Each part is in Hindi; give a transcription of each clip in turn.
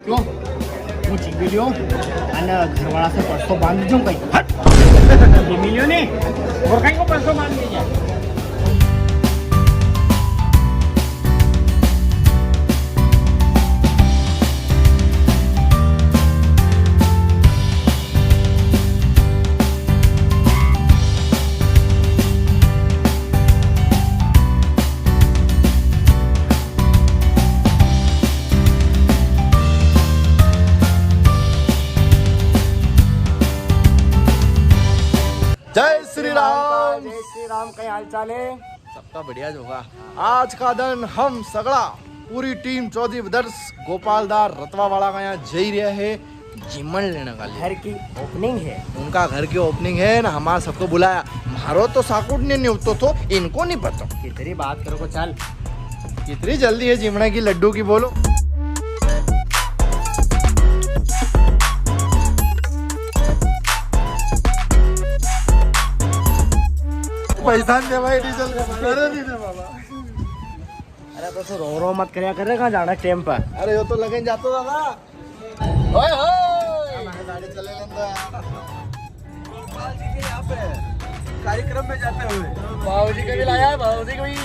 જો હું જીવી લ્યો અને ઘરવાળા से 500 બાંધી દઉં કઈ જીવી લ્યો ને और कहीं को 500 बांध दीजिए। जय श्री राम। जय श्री राम। कई हाल चाल है? सबका बढ़िया होगा। आज का दिन हम सगड़ा पूरी टीम 14 विदर्श गोपालदार रतवावाड़ा का यहाँ जई रहे है जिमन लेने का लिए। घर की ओपनिंग है, उनका घर की ओपनिंग है ना, हमारा सबको बुलाया। मारो तो साकुट ने न्यूतो तो इनको नहीं पता। कितनी बात करो को चल। कितनी जल्दी है जिमना की लड्डू की बोलो। पैसा दे भाई डीजल अरे नहीं दे बाबा। अरे तो रो मत करया करे कहाँ जाना टाइम पर। अरे वो तो लगन जातो दादा। ओए होए हमारी गाड़ी चले लेंदा गोपाल जी के यहाँ पे कार्यक्रम में जाते हुए बाबूजी को भी लाया है, बाबूजी को भी।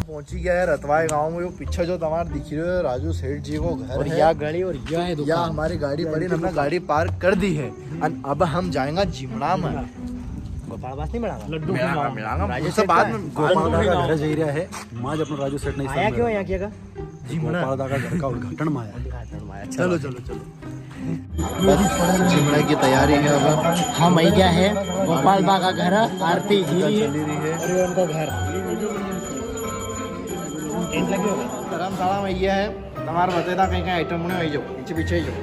पहुंची गया है रतवाई गांव में। वो पीछे जो तुम्हारा दिख रहे हो राजू सेठ जी को घर और है। यह गाड़ी और यह है या हमारी गाड़ी पड़ी, हमने गाड़ी पार्क कर दी है। अब हम जाएंगे जिमड़ा में। गोपाल बास नहीं मिलागा लड्डू मिलांगा उससे बाद में। गोपाल का घर जई रहा है माज अपना राजू सेठ नहीं आया क्यों यहाँ किया गोपाल का घर का उद्घाटन में आया। चलो चलो चलो जिमड़ा की तैयारी है। अब हम आई गया है गोपाल बा का घर, आरती जी चली रही है और उनका घर टेंट लगे हो गए। धर्मशाला में ये है तुम्हारा बतेदा कहीं कहीं आइटम में जाओ पीछे पीछे ही जाओ।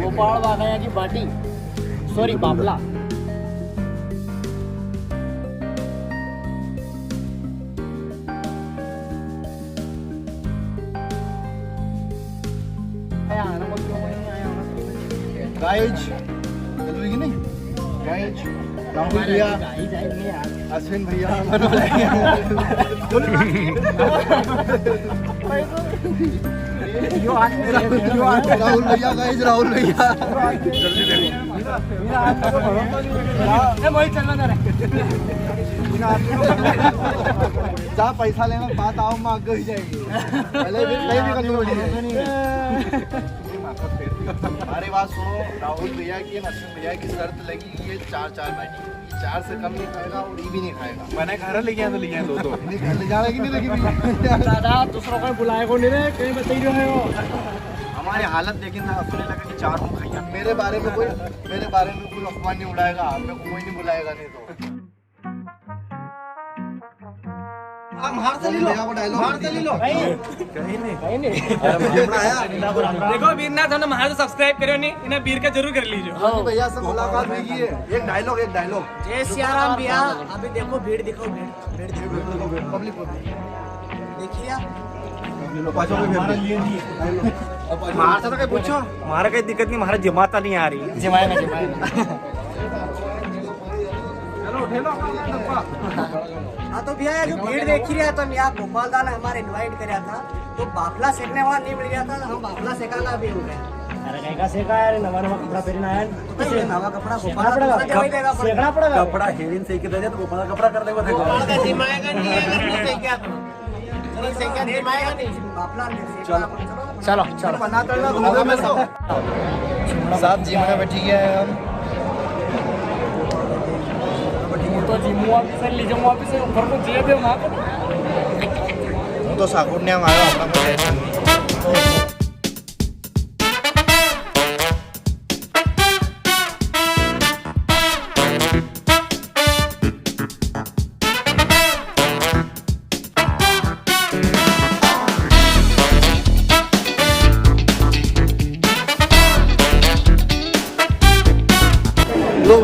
गोपाल बागाया की बाटी सॉरी बापला। गाइज चल रही नहीं गाइज राहुल भैया अश्विन भैया राहुल भैया गाइज राहुल भैया जहाँ पैसा लेना बात आओ मैं आगे ही जाएगी। पहले भी करनी पड़ी। हमारी बात सुनो, राहुल भैया की अश्विन भैया की शर्त लगी ये 4 महीने 4 से कम नहीं खाएगा और ये भी नहीं खाएगा। मैंने घर ले गया तो ले गया दो ले जाने की नहीं लगी दादा दूसरों को बुलाए को नहीं रहे कहीं बताई रहे हो। हमारी हालत लेकिन अपने लगा कि 4 मुंह खाइया। मेरे बारे में कोई अफवाह नहीं उड़ाएगा, आप लोग कोई नहीं बुलाएगा। नहीं तो देखो वीरनाथ हमने महाराज सब्सक्राइब करो नहीं इन्हें वीर का जरूर कर लीजिए। भैया से मुलाकात भी की है। एक डायलॉग जय सियाराम भैया। अभी देखो भीड़ दिखाओ, भीड़ पब्लिक देखिए महाराज से तो कहीं पूछो, हमारा कोई दिक्कत नहीं, महाराज जमाता नहीं आ रही। जमाएगा हाँ तो भैया जो भीड़ देख ही रहा था, यहाँ गोपाल दाल हमारे इनवाइट कराया था तो बाफला सेकने वाला नहीं मिल गया था, हम बाफला सेकाना भी हो गए। अरे कहीं का सेका यार, नवा कपड़ा पहनना है। नवा कपड़ा सेकना पड़ेगा, सेकना पड़ेगा। कपड़ा हेरिन से के दे तो गोपाल का कपड़ा कर देगा। चलो चलो बना करना साहब जी में बैठी गया है। हम तो जिमू ऑफिसर लीजिए ऑफिसर ऊपर को जे दे वहां तो साकुट ने हमारा अपना कोई टेंशन नहीं।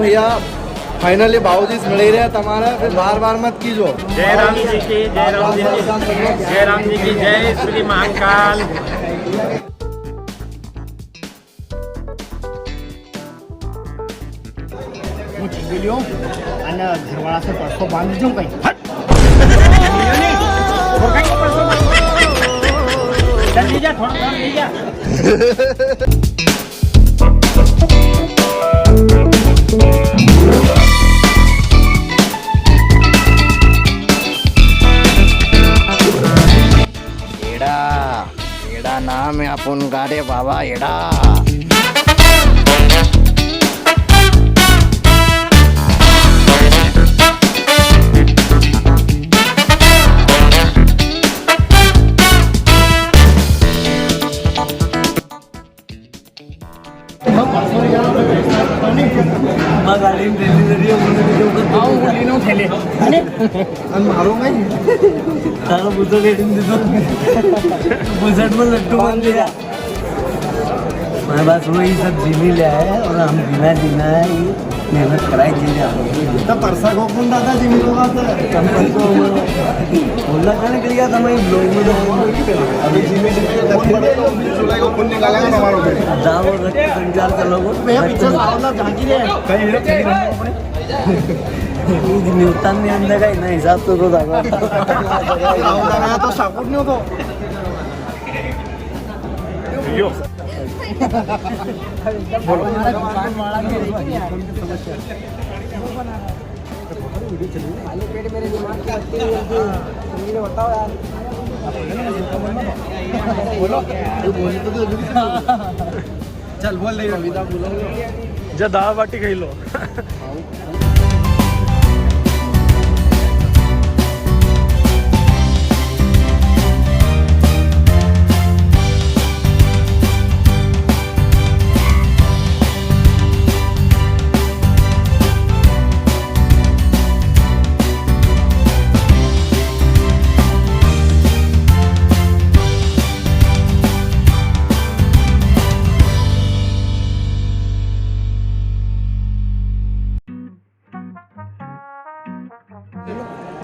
भैया फाइनली बाबूजी मिल रहे तुम्हारा, फिर बार बार मत कीजो। जय राम जी की जय, राम जी की जय, राम जी की जय, श्री महाकाल। હું ચીવી લ્યો અને ઘરવાળા છે પરસો બાંધી જાઉં કઈ જલ્દી જા થોડા લઈ જા एड़ा नाम है अपन गाड़े बाबा एड़ा। મારો કઈ તારો બુધો લેડીને દીધો बुझट में लड्डू बन गया। हमारे पास वो ये सब जीवी ले आए और हम जीना जीना है, ये मेहनत कराई जीना। तो परसा को कौन दादा जी मिलो बात कंपनी को बोलना कहने के लिए था मैं ब्लॉग में अभी जी में जुलाई को कौन निकालेगा हमारो पे जाओ रख के संचार कर लोगो मैं पीछे सावला झांकी रे कहीं न्यूटन ने अंदर का इतना हिसाब तो जागा तो सपोर्ट नहीं होतो चल बोल रही रविदा बोलो जा दाल बाटी खाई लो।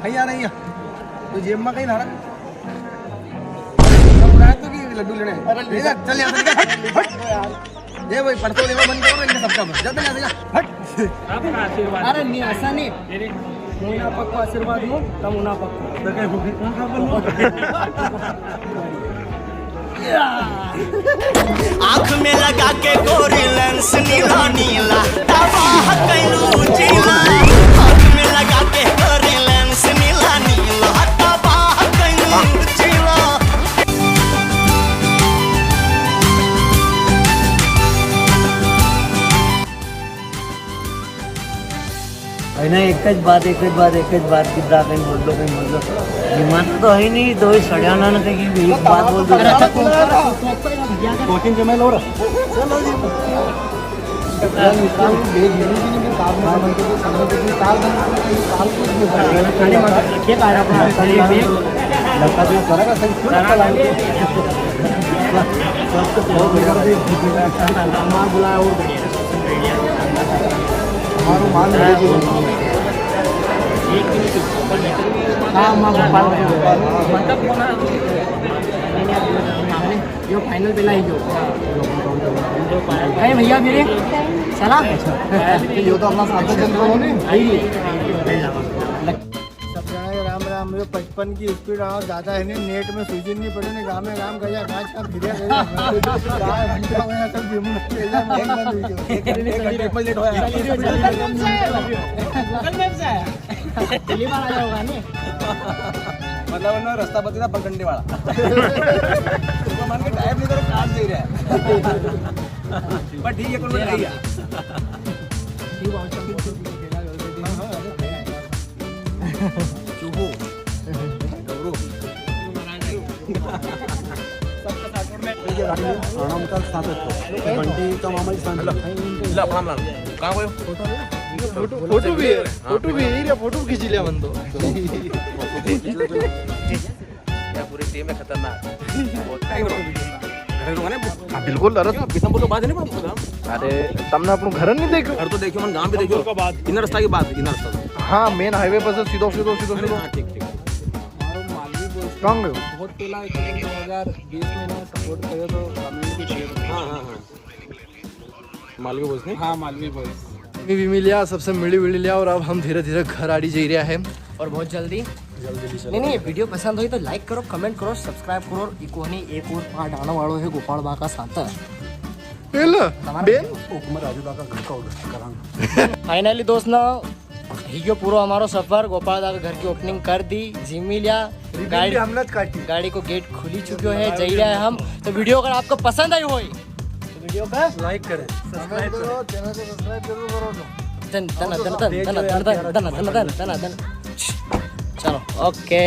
कहीं आ रही है तो जेब में कहीं ना रहा तो कि लड्डू लेने ले जा चल यहाँ से ये भाई परसों लेवा बंद करो इनका सबका बस जा जा हट आपका आशीर्वाद। अरे नहीं ऐसा नहीं मुना पक्को आशीर्वाद हो तब मुना पक्को आँख में लगा के गोरी लेंस नीला नीला तबाह कैलू जिला। आँख में लगा के गोरी लेंस नीला नीला तबाह कैलू जिला। एक ज बात कितना कहीं बोल दो दिमाग तो है नहीं तो सड़ियाना ना कि एक बात बोल दो कोचिंग जमा लो रे चलो जी निकाल भेज नहीं कि काम में समझ के समझ के काल काल कुछ नहीं ખાલી માં કે કાર આપણા ખાલી બેગ लड़का जो करेगा सही करा लागे मां बुलाया और बढ़िया हमारो मान हां मां गोपाल मतलब कोना यो फाइनल पे लाई जो कहीं भैया मेरे चला ये तो अपना साथ जनरल होने आई सब जने राम राम ये 55 की स्पीड आओ ज्यादा है नहीं नेट में सूजन नहीं पड़े ने गांव में काम गया गांच का भिड़िया गया घंटा में सब जिम में एक में लेट होया पहली बार आया होगा नहीं मतलब ना रास्ता बदला पगंडे वाला तो मान के टाइम नहीं करो काट दे रहा है पर ठीक है कोई नहीं है चुहो गौरव आराम का साथ घंटी का मामा जी सांड ला प्रणाम ला कहां गयो फोटो भी है फोटो खींच लिया बंदो या पूरी टीम है खतरनाक बहुत टाइम ઘરે તો મને હા બિલકુલ અરે પીસમપુર તો બાદ નહીં પણ અરે તમને આપણું ઘર નહીં દેખ્યું घर तो देखियो मन गांव भी देखियो इधर रास्ता की बात है इधर रास्ता હા મેન હાઈવે પર છે સીધો સીધો સીધો સીધો हाँ ठीक ठीक કાં ગયો बहुत पहला 2020 में मैं सपोर्ट કર્યો તો कम्युनिटी हाँ हाँ हाँ मालवी बॉयज ने हाँ मालवी बॉयज भी मिल लिया सबसे मिली विली लिया और अब हम धीरे धीरे घर आड़ी जा रहा है और बहुत जल्दी नहीं वीडियो पसंद हुई तो लाइक करो कमेंट करो सब्सक्राइब करो इकोनी एक और पार्ट आने वालों है गोपाल बा का साथ બેન फाइनली दोस्त ना हीयो पूरा हमारो सफर गोपाल दा के घर की ओपनिंग कर दी जिमी लिया गाड़ी हमने काटी गाड़ी को गेट खुली चुकी है जा रहा है हम तो वीडियो अगर आपको पसंद आई हो तो वीडियो का लाइक करें સબસ્ક્રાઇબ કરો ચેનલ को સબસ્ક્રાઇબ जरूर करो चलो ओके